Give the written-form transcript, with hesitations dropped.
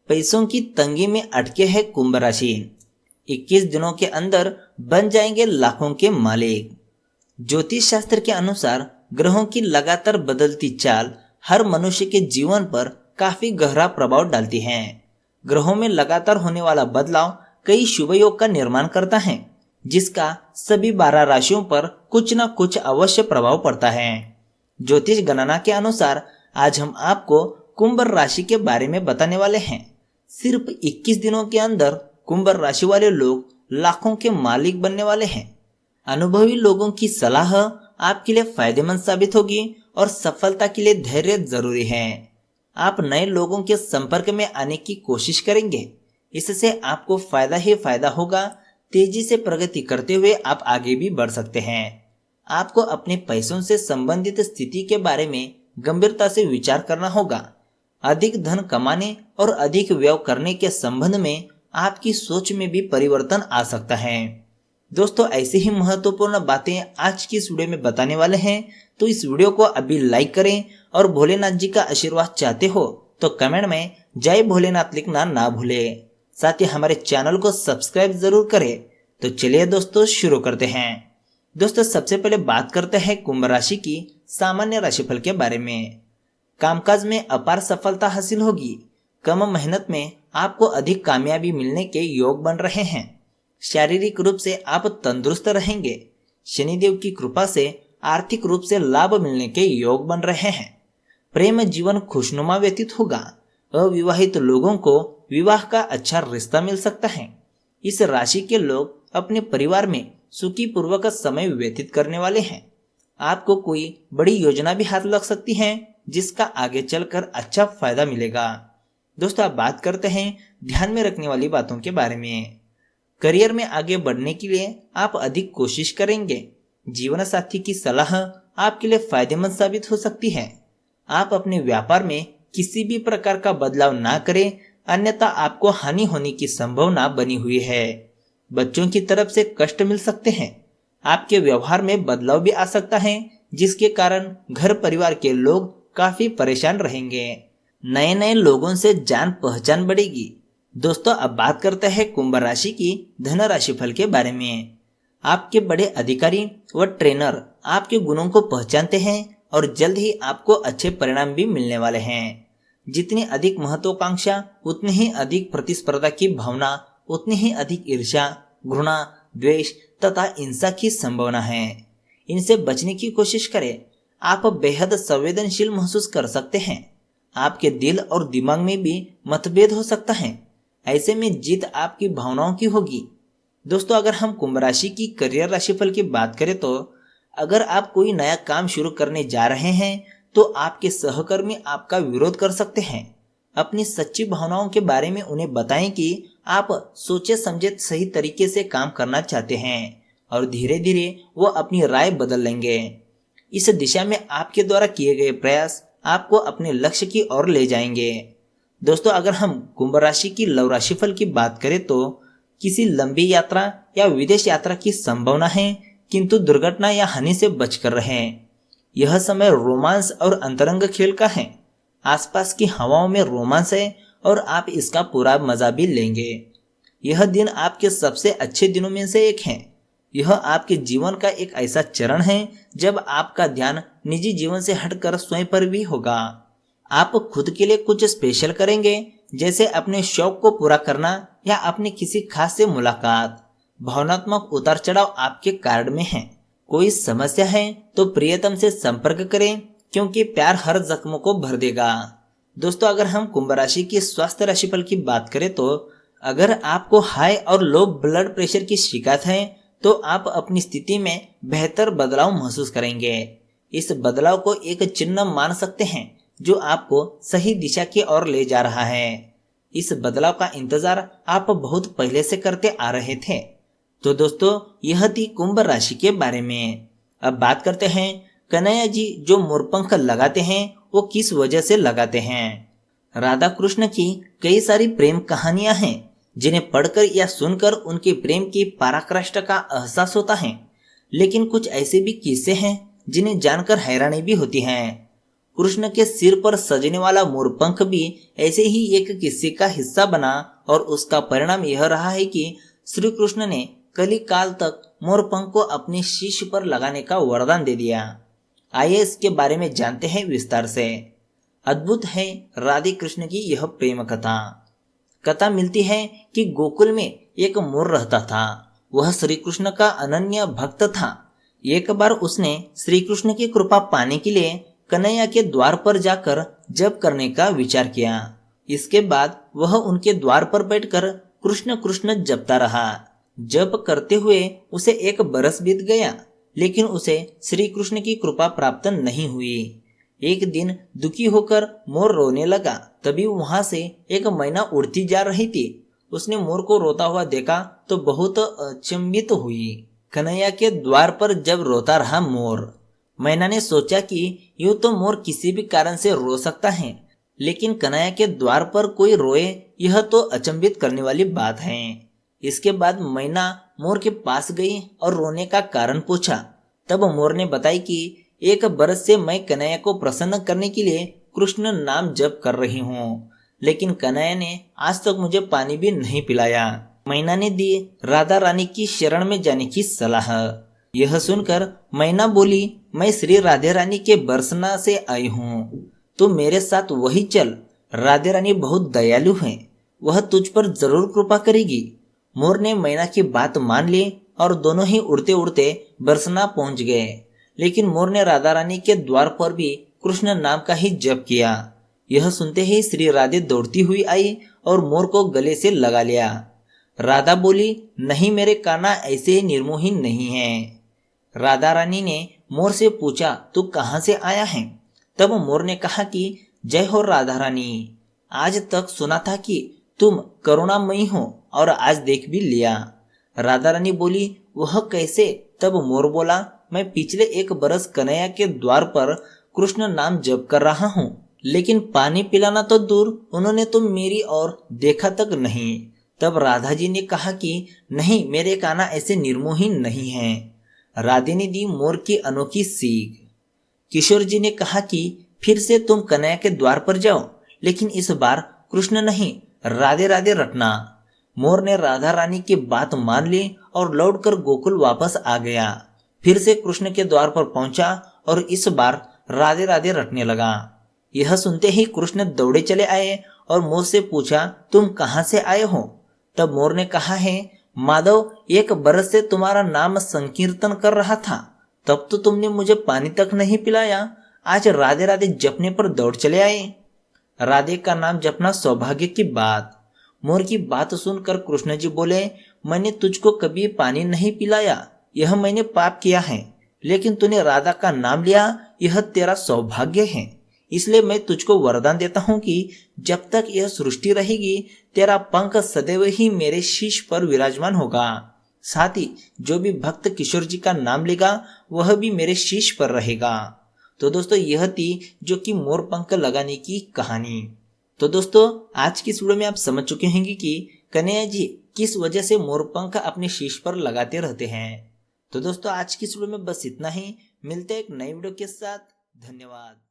पैसों की तंगी में अटके है कुंभ राशि। 21 दिनों के अंदर बन जाएंगे लाखों के मालिक। ज्योतिष शास्त्र के अनुसार ग्रहों की लगातार बदलती चाल हर मनुष्य के जीवन पर काफी गहरा प्रभाव डालती है। ग्रहों में लगातार होने वाला बदलाव कई शुभ योग का निर्माण करता है, जिसका सभी 12 राशियों पर कुछ न कुछ अवश्य प्रभाव पड़ता है। ज्योतिष गणना के अनुसार आज हम आपको कुंभ राशि के बारे में बताने वाले हैं। सिर्फ 21 दिनों के अंदर कुंभ राशि वाले लोग लाखों के मालिक बनने वाले हैं। अनुभवी लोगों की सलाह आपके लिए फायदेमंद साबित होगी और सफलता के लिए धैर्य जरूरी है। आप नए लोगों के संपर्क में आने की कोशिश करेंगे, इससे आपको फायदा ही फायदा होगा। तेजी से प्रगति करते हुए आप आगे भी बढ़ सकते हैं। आपको अपने पैसों से संबंधित स्थिति के बारे में गंभीरता से विचार करना होगा। अधिक धन कमाने और अधिक व्यय करने के संबंध में आपकी सोच में भी परिवर्तन आ सकता है। दोस्तों, ऐसी ही महत्वपूर्ण बातें आज की इस वीडियो में बताने वाले हैं, तो इस वीडियो को अभी लाइक करें और भोलेनाथ जी का आशीर्वाद चाहते हो तो कमेंट में जय भोलेनाथ लिखना ना भूलें। साथ ही हमारे चैनल को सब्सक्राइब जरूर करें। तो चलिए दोस्तों, शुरू करते हैं। दोस्तों, सबसे पहले बात करते हैं कुंभ राशि की सामान्य राशिफल के बारे में। कामकाज में अपार सफलता हासिल होगी। कम मेहनत में आपको अधिक कामयाबी मिलने के योग बन रहे हैं। शारीरिक रूप से आप तंदुरुस्त रहेंगे। शनिदेव की कृपा से आर्थिक रूप से लाभ मिलने के योग बन रहे हैं। प्रेम जीवन खुशनुमा व्यतीत होगा। अविवाहित लोगों को विवाह का अच्छा रिश्ता मिल सकता है। इस राशि के लोग अपने परिवार में सुखी पूर्वक समय व्यतीत करने वाले हैं। आपको कोई बड़ी योजना भी हाथ लग सकती है, जिसका आगे चलकर अच्छा फायदा मिलेगा। दोस्तों, आप बात करते हैं ध्यान में रखने वाली बातों के बारे में। करियर में आगे बढ़ने के लिए आप अधिक कोशिश करेंगे। जीवन साथी की सलाह आपके लिए फायदेमंद साबित हो सकती है। आप अपने व्यापार में किसी भी प्रकार का बदलाव ना करें, अन्यथा आपको हानि होने की संभावना बनी हुई है। बच्चों की तरफ से कष्ट मिल सकते हैं। आपके व्यवहार में बदलाव भी आ सकता है, जिसके कारण घर परिवार के लोग काफी परेशान रहेंगे। नए नए लोगों से जान पहचान बढ़ेगी। दोस्तों, अब बात करते हैं कुंभ राशि की धन राशिफल के बारे में। आपके बड़े अधिकारी व ट्रेनर आपके गुणों को पहचानते हैं और जल्द ही आपको अच्छे परिणाम भी मिलने वाले हैं। जितनी अधिक महत्वाकांक्षा, उतनी ही अधिक प्रतिस्पर्धा की भावना, उतनी ही अधिक ईर्ष्या, घृणा, द्वेष तथा हिंसा की संभावना है। इनसे बचने की कोशिश करें। आप बेहद संवेदनशील महसूस कर सकते हैं। आपके दिल और दिमाग में भी मतभेद हो सकता है। ऐसे में जीत आपकी भावनाओं की होगी। दोस्तों, अगर हम कुंभ राशि की करियर राशिफल की बात करें तो अगर आप कोई नया काम शुरू करने जा रहे हैं तो आपके सहकर्मी आपका विरोध कर सकते हैं। अपनी सच्ची भावनाओं के बारे में उन्हें बताएं कि आप सोचे समझे सही तरीके से काम करना चाहते हैं और धीरे धीरे वो अपनी राय बदल लेंगे। इस दिशा में आपके द्वारा किए गए प्रयास आपको अपने लक्ष्य की ओर ले जाएंगे। दोस्तों, अगर हम कुंभ राशि की लव राशिफल की बात करें तो किसी लंबी यात्रा या विदेश यात्रा की संभावना है, किंतु दुर्घटना या हानि से बचकर रहें। यह समय रोमांस और अंतरंग खेल का है। आसपास की हवाओं में रोमांस है और आप इसका पूरा मजा भी लेंगे। यह दिन आपके सबसे अच्छे दिनों में से एक है। यह आपके जीवन का एक ऐसा चरण है जब आपका ध्यान निजी जीवन से हटकर स्वयं पर भी होगा। आप खुद के लिए कुछ स्पेशल करेंगे, जैसे अपने शौक को पूरा करना या अपने किसी खास से मुलाकात। भावनात्मक उतार चढ़ाव आपके कार्ड में है। कोई समस्या है तो प्रियतम से संपर्क करें, क्योंकि प्यार हर जख्म को भर देगा। दोस्तों, अगर हम कुंभ राशि की स्वास्थ्य राशिफल की बात करें तो अगर आपको हाई और लो ब्लड प्रेशर की शिकायत है तो आप अपनी स्थिति में बेहतर बदलाव महसूस करेंगे। इस बदलाव को एक चिन्ह मान सकते हैं जो आपको सही दिशा की ओर ले जा रहा है। इस बदलाव का इंतजार आप बहुत पहले से करते आ रहे थे। तो दोस्तों, यह थी कुंभ राशि के बारे में। अब बात करते हैं कन्हैया जी जो मोरपंख लगाते हैं वो किस वजह से लगाते हैं। राधा कृष्ण की कई सारी प्रेम कहानियां हैं, जिन्हें पढ़कर या सुनकर उनके प्रेम की पराकाष्ठा का एहसास होता है। लेकिन कुछ ऐसे भी किस्से हैं जिन्हें जानकर हैरानी भी होती है। कृष्ण के सिर पर सजने वाला मोरपंख भी ऐसे ही एक किस्से का हिस्सा बना और उसका परिणाम यह रहा है कि श्री कृष्ण ने कली काल तक मोरपंख को अपने शीश पर लगाने का वरदान दे दिया। आइए इसके बारे में जानते हैं विस्तार से। अद्भुत है राधे कृष्ण की यह प्रेम कथा। कथा मिलती है कि गोकुल में एक मोर रहता था। वह श्री कृष्ण का अनन्य भक्त था। एक बार उसने श्री कृष्ण की कृपा पाने के लिए कन्हैया के द्वार पर जाकर जप करने का विचार किया। इसके बाद वह उनके द्वार पर बैठकर कृष्ण कृष्ण जपता रहा। जप करते हुए उसे 1 बरस बीत गया, लेकिन उसे श्री कृष्ण की कृपा प्राप्त नहीं हुई। एक दिन दुखी होकर मोर रोने लगा। तभी वहां से एक मैना उड़ती जा रही थी। उसने मोर को रोता हुआ देखा तो बहुत अचंभित हुई। कन्हैया के द्वार पर जब रोता रहा मोर, मैना ने सोचा कि यूं तो मोर किसी भी कारण से रो सकता है, लेकिन कन्हैया के द्वार पर कोई रोए यह तो अचंभित करने वाली बात है। इसके बाद मैना मोर के पास गई और रोने का कारण पूछा। तब मोर ने बताई कि 1 बरस से मैं कन्हैया को प्रसन्न करने के लिए कृष्ण नाम जप कर रही हूँ, लेकिन कन्हैया ने आज तक मुझे पानी भी नहीं पिलाया। मैना ने दी राधा रानी की शरण में जाने की सलाह। यह सुनकर मैना बोली, मैं श्री राधे रानी के बरसना से आई हूँ, तू मेरे साथ वही चल। राधे रानी बहुत दयालु है, वह तुझ पर जरूर कृपा करेगी। मोर ने मैना की बात मान ली और दोनों ही उड़ते उड़ते बरसना पहुंच गए। लेकिन मोर ने राधा रानी के द्वार पर भी कृष्ण नाम का ही जप किया। यह सुनते ही श्री राधे दौड़ती हुई आई और मोर को गले से लगा लिया। राधा बोली, नहीं मेरे कान्हा ऐसे निर्मोही नहीं है। राधा रानी ने मोर से पूछा, तू कहाँ से आया है? तब मोर ने कहा कि जय हो राधा रानी, आज तक सुना था कि तुम करुणामयी हो और आज देख भी लिया। राधा रानी बोली, वह कैसे? तब मोर बोला, मैं पिछले 1 बरस कन्हैया के द्वार पर कृष्ण नाम जप कर रहा हूँ, लेकिन पानी पिलाना तो दूर, उन्होंने तो मेरी ओर देखा तक नहीं। तब राधा जी ने कहा कि नहीं मेरे कान्हा ऐसे निर्मोही नहीं है। राधे ने दी मोर की अनोखी सीख। किशोर जी ने कहा कि फिर से तुम कन्हैया के द्वार पर जाओ, लेकिन इस बार कृष्ण नहीं राधे राधे रटना। मोर ने राधा रानी की बात मान ली और लौटकर गोकुल वापस आ गया। फिर से कृष्ण के द्वार पर पहुंचा और इस बार राधे राधे रटने लगा। यह सुनते ही कृष्ण दौड़े चले आए और मोर से पूछा, तुम कहाँ से आए हो? तब मोर ने कहा है, माधव 1 बरस से तुम्हारा नाम संकीर्तन कर रहा था, तब तो तुमने मुझे पानी तक नहीं पिलाया। आज राधे राधे जपने पर दौड़ चले आए। राधे का नाम जपना सौभाग्य की बात। मोर की बात सुनकर कृष्ण जी बोले, मैंने तुझको कभी पानी नहीं पिलाया, यह मैंने पाप किया है, लेकिन तूने राधा का नाम लिया, यह तेरा सौभाग्य है। इसलिए मैं तुझको वरदान देता हूँ कि जब तक यह सृष्टि रहेगी तेरा पंख सदैव ही मेरे शीश पर विराजमान होगा। साथ ही जो भी भक्त किशोर जी का नाम लेगा वह भी मेरे शीश पर रहेगा। तो दोस्तों यह थी जो कि मोर पंख लगाने की कहानी। तो दोस्तों आज की इस वीडियो में आप समझ चुके होंगे कि कन्हैया जी किस वजह से मोर पंख अपने शीश पर लगाते रहते हैं। तो दोस्तों आज की इस वीडियो में बस इतना ही। मिलते हैं एक नई वीडियो के साथ। धन्यवाद।